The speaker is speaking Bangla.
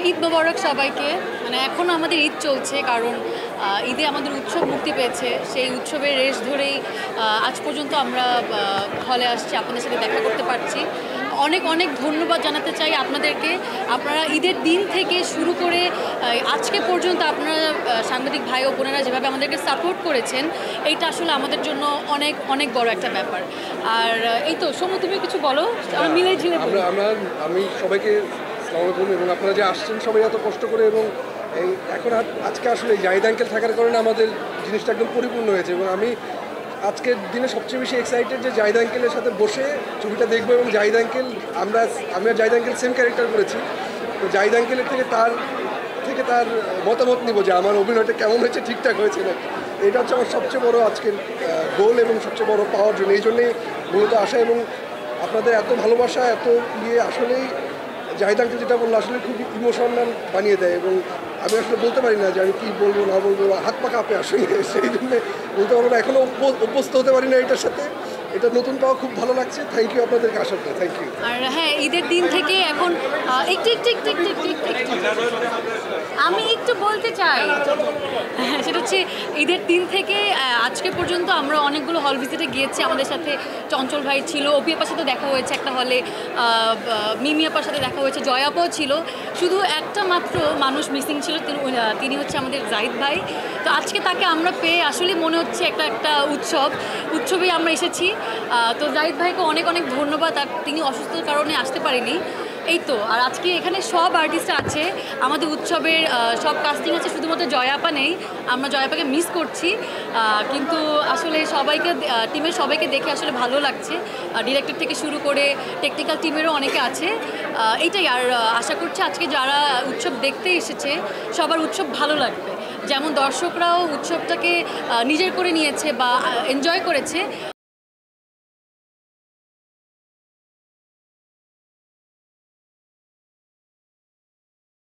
ঈদ মোবারক সবাইকে। মানে এখনও আমাদের ঈদ চলছে, কারণ ঈদে আমাদের উৎসব মুক্তি পেয়েছে। সেই উৎসবের রেশ ধরেই আজ পর্যন্ত আমরা হলে আসছি, আপনাদের সাথে দেখা করতে পারছি। অনেক অনেক ধন্যবাদ জানাতে চাই আপনাদেরকে। আপনারা ঈদের দিন থেকে শুরু করে আজকে পর্যন্ত আপনারা সাংবাদিক ভাই ও বোনেরা যেভাবে আমাদেরকে সাপোর্ট করেছেন, এইটা আসলে আমাদের জন্য অনেক অনেক বড় একটা ব্যাপার। আর এই তো সমু, তুমি কিছু বলো, আমরা মিলে ঝিলে আমি সবাইকে আসসালামু আলাইকুম। এবং আপনারা যে আসছেন সবাই এত কষ্ট করে, এবং এই এখন আজকে আসলে জাহিদ আঙ্কেল থাকার কারণে আমাদের জিনিসটা একদম পরিপূর্ণ হয়েছে। এবং আমি আজকের দিনে সবচেয়ে বেশি এক্সাইটেড যে জাহিদ আঙ্কেলের সাথে বসে ছবিটা দেখবো। এবং জাহিদ আঙ্কেল, আমি আর জাহিদ আঙ্কেল সেম ক্যারেক্টার করেছি, তো জাহিদ আঙ্কেলের থেকে তার মতামত নিব যে আমার অভিনয়টা কেমন হয়েছে, ঠিকঠাক হয়েছে না। এটা হচ্ছে আমার সবচেয়ে বড় আজকের গোল এবং সবচেয়ে বড় পাওয়ার জন্য, এই জন্যেই মূলত আসা। এবং আপনাদের এত ভালোবাসা, এত আসলেই জাহিদ আঙ্কেল যেটা বললো আসলে খুব ইমোশনাল বানিয়ে দেয়। এবং আমি আসলে বলতে পারি না যে আমি কী বলবো না বলবো, হাত পা কাঁপে আসলে। সেই জন্যে বলতে পারবো না, এখনও অভ্যস্ত হতে পারি না এটার সাথে। এটা নতুন পাওয়া খুব ভালো লাগছে। থ্যাংক ইউ আপনাদেরকে আসার জন্য, থ্যাংক ইউ। আর হ্যাঁ, ঈদের দিন থেকে এখন একটু একটু একটু একটু একটু একটু আমি একটু বলতে চাই, সেটা হচ্ছে ঈদের দিন থেকে আজকে পর্যন্ত আমরা অনেকগুলো হল ভিজিটে গিয়েছি। আমাদের সাথে চঞ্চল ভাই ছিল, অপি আপার সাথে দেখা হয়েছে একটা হলে, মিমি আপার সাথে দেখা হয়েছে, জয় আপাও ছিল। শুধু একটা মাত্র মানুষ মিসিং ছিল, তিনি হচ্ছে আমাদের জাহিদ ভাই। তো আজকে তাকে আমরা পেয়ে আসলে মনে হচ্ছে একটা উৎসবেই আমরা এসেছি। তো জাহিদ ভাইকে অনেক অনেক ধন্যবাদ। আর তিনি অসুস্থতার কারণে আসতে পারেনি। এই তো, আর আজকে এখানে সব আর্টিস্ট আছে, আমাদের উৎসবের সব কাস্টিং আছে, শুধুমাত্র জয়াপা নেই। আমরা জয়াপাকে মিস করছি, কিন্তু আসলে টিমের সবাইকে দেখে আসলে ভালো লাগছে। ডিরেক্টর থেকে শুরু করে টেকনিক্যাল টিমেরও অনেকে আছে। এইটাই, আর আশা করছি আজকে যারা উৎসব দেখতে এসেছে সবার উৎসব ভালো লাগবে, যেমন দর্শকরাও উৎসবটাকে নিজের করে নিয়েছে বা এনজয় করেছে।